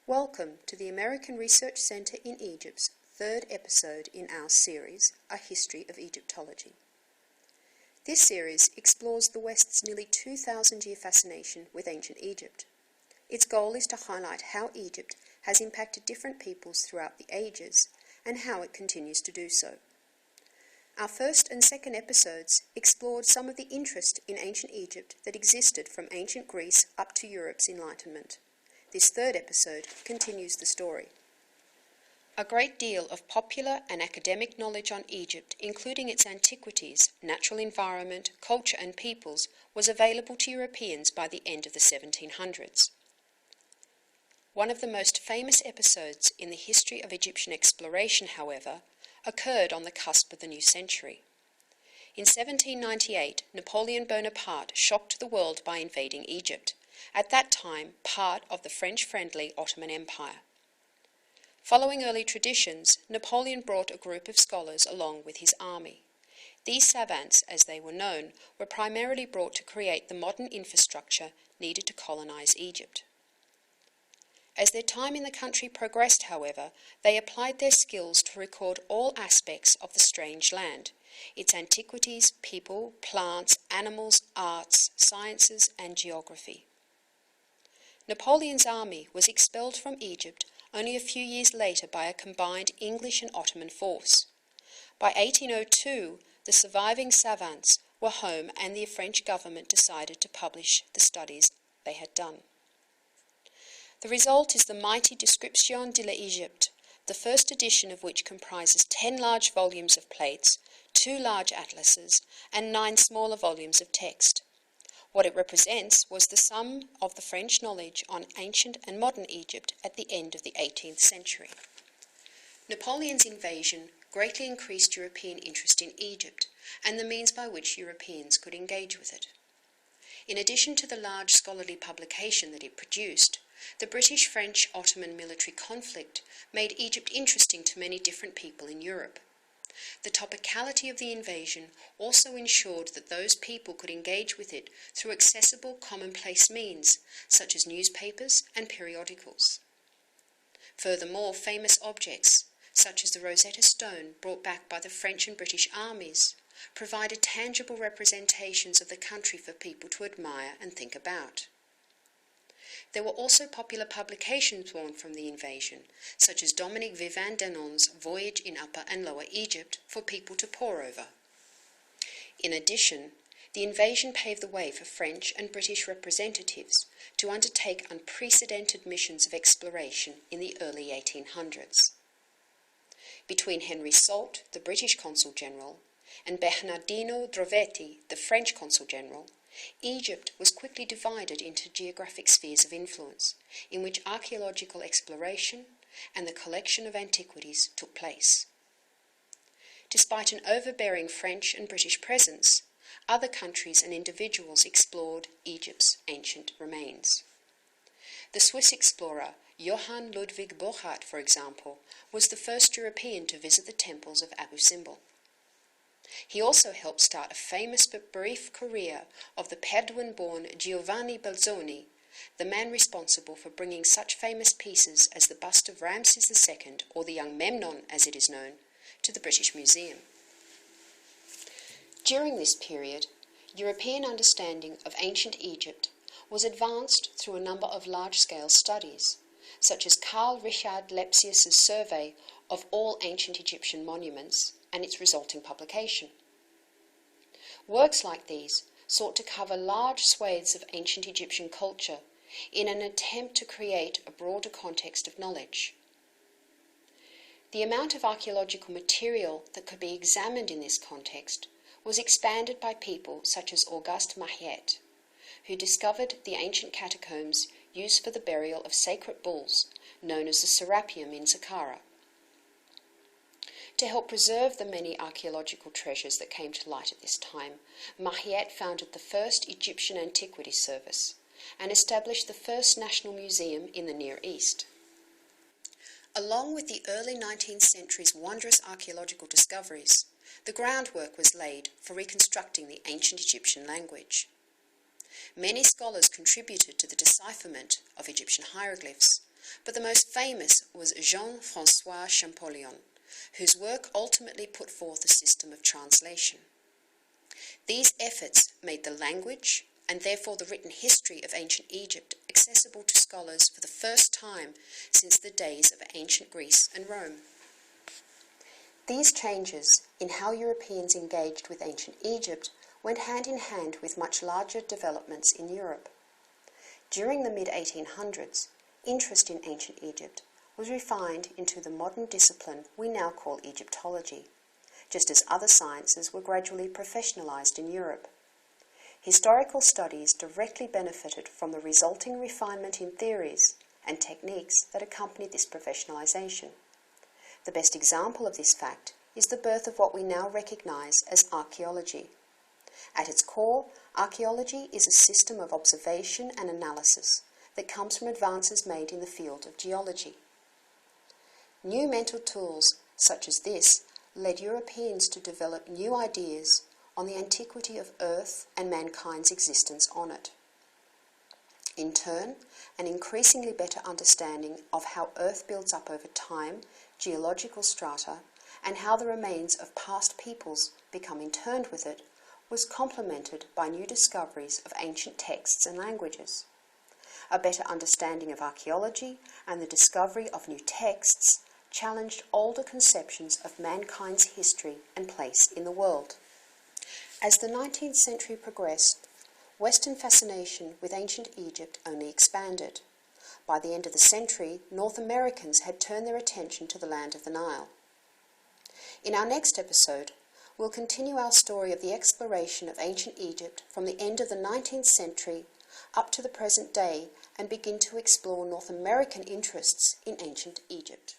Welcome to the American Research Center in Egypt's third episode in our series, A History of Egyptology. This series explores the West's nearly 2,000-year fascination with ancient Egypt. Its goal is to highlight how Egypt has impacted different peoples throughout the ages and how it continues to do so. Our first and second episodes explored some of the interest in ancient Egypt that existed from ancient Greece up to Europe's Enlightenment. This third episode continues the story. A great deal of popular and academic knowledge on Egypt, including its antiquities, natural environment, culture and peoples, was available to Europeans by the end of the 1700s. One of the most famous episodes in the history of Egyptian exploration, however, occurred on the cusp of the new century. In 1798, Napoleon Bonaparte shocked the world by invading Egypt, at that time part of the French-friendly Ottoman Empire. Following early traditions, Napoleon brought a group of scholars along with his army. These savants, as they were known, were primarily brought to create the modern infrastructure needed to colonize Egypt. As their time in the country progressed, however, they applied their skills to record all aspects of the strange land, its antiquities, people, plants, animals, arts, sciences, and geography. Napoleon's army was expelled from Egypt only a few years later by a combined English and Ottoman force. By 1802, the surviving savants were home and the French government decided to publish the studies they had done. The result is the mighty Description de l'Egypte, the first edition of which comprises 10 large volumes of plates, 2 large atlases, and 9 smaller volumes of text. What it represents was the sum of the French knowledge on ancient and modern Egypt at the end of the 18th century. Napoleon's invasion greatly increased European interest in Egypt and the means by which Europeans could engage with it. In addition to the large scholarly publication that it produced, the British-French-Ottoman military conflict made Egypt interesting to many different people in Europe. The topicality of the invasion also ensured that those people could engage with it through accessible commonplace means, such as newspapers and periodicals. Furthermore, famous objects, such as the Rosetta Stone brought back by the French and British armies, provided tangible representations of the country for people to admire and think about. There were also popular publications born from the invasion, such as Dominique Vivant Danon's Voyage in Upper and Lower Egypt for people to pore over. In addition, the invasion paved the way for French and British representatives to undertake unprecedented missions of exploration in the early 1800s. Between Henry Salt, the British Consul General, and Bernardino Drovetti, the French Consul General, Egypt was quickly divided into geographic spheres of influence, in which archaeological exploration and the collection of antiquities took place. Despite an overbearing French and British presence, other countries and individuals explored Egypt's ancient remains. The Swiss explorer Johann Ludwig Burckhardt, for example, was the first European to visit the temples of Abu Simbel. He also helped start a famous but brief career of the Paduan-born Giovanni Belzoni, the man responsible for bringing such famous pieces as the bust of Ramses II, or the young Memnon as it is known, to the British Museum. During this period, European understanding of ancient Egypt was advanced through a number of large-scale studies, such as Carl Richard Lepsius's survey of all ancient Egyptian monuments and its resulting publication. Works like these sought to cover large swathes of ancient Egyptian culture in an attempt to create a broader context of knowledge. The amount of archaeological material that could be examined in this context was expanded by people such as Auguste Mariette, who discovered the ancient catacombs used for the burial of sacred bulls, known as the Serapeum in Saqqara. To help preserve the many archaeological treasures that came to light at this time, Mariette founded the first Egyptian Antiquities Service and established the first national museum in the Near East. Along with the early 19th century's wondrous archaeological discoveries, the groundwork was laid for reconstructing the ancient Egyptian language. Many scholars contributed to the decipherment of Egyptian hieroglyphs, but the most famous was Jean-François Champollion, whose work ultimately put forth a system of translation. These efforts made the language, and therefore the written history of ancient Egypt, accessible to scholars for the first time since the days of ancient Greece and Rome. These changes in how Europeans engaged with ancient Egypt went hand in hand with much larger developments in Europe. During the mid-1800s, interest in ancient Egypt was refined into the modern discipline we now call Egyptology, just as other sciences were gradually professionalized in Europe. Historical studies directly benefited from the resulting refinement in theories and techniques that accompanied this professionalization. The best example of this fact is the birth of what we now recognize as archaeology. At its core, archaeology is a system of observation and analysis that comes from advances made in the field of geology. New mental tools such as this led Europeans to develop new ideas on the antiquity of Earth and mankind's existence on it. In turn, an increasingly better understanding of how Earth builds up over time, geological strata, and how the remains of past peoples become interned with it, was complemented by new discoveries of ancient texts and languages. A better understanding of archaeology and the discovery of new texts challenged older conceptions of mankind's history and place in the world. As the 19th century progressed, Western fascination with ancient Egypt only expanded. By the end of the century, North Americans had turned their attention to the land of the Nile. In our next episode, we'll continue our story of the exploration of ancient Egypt from the end of the 19th century up to the present day and begin to explore North American interests in ancient Egypt.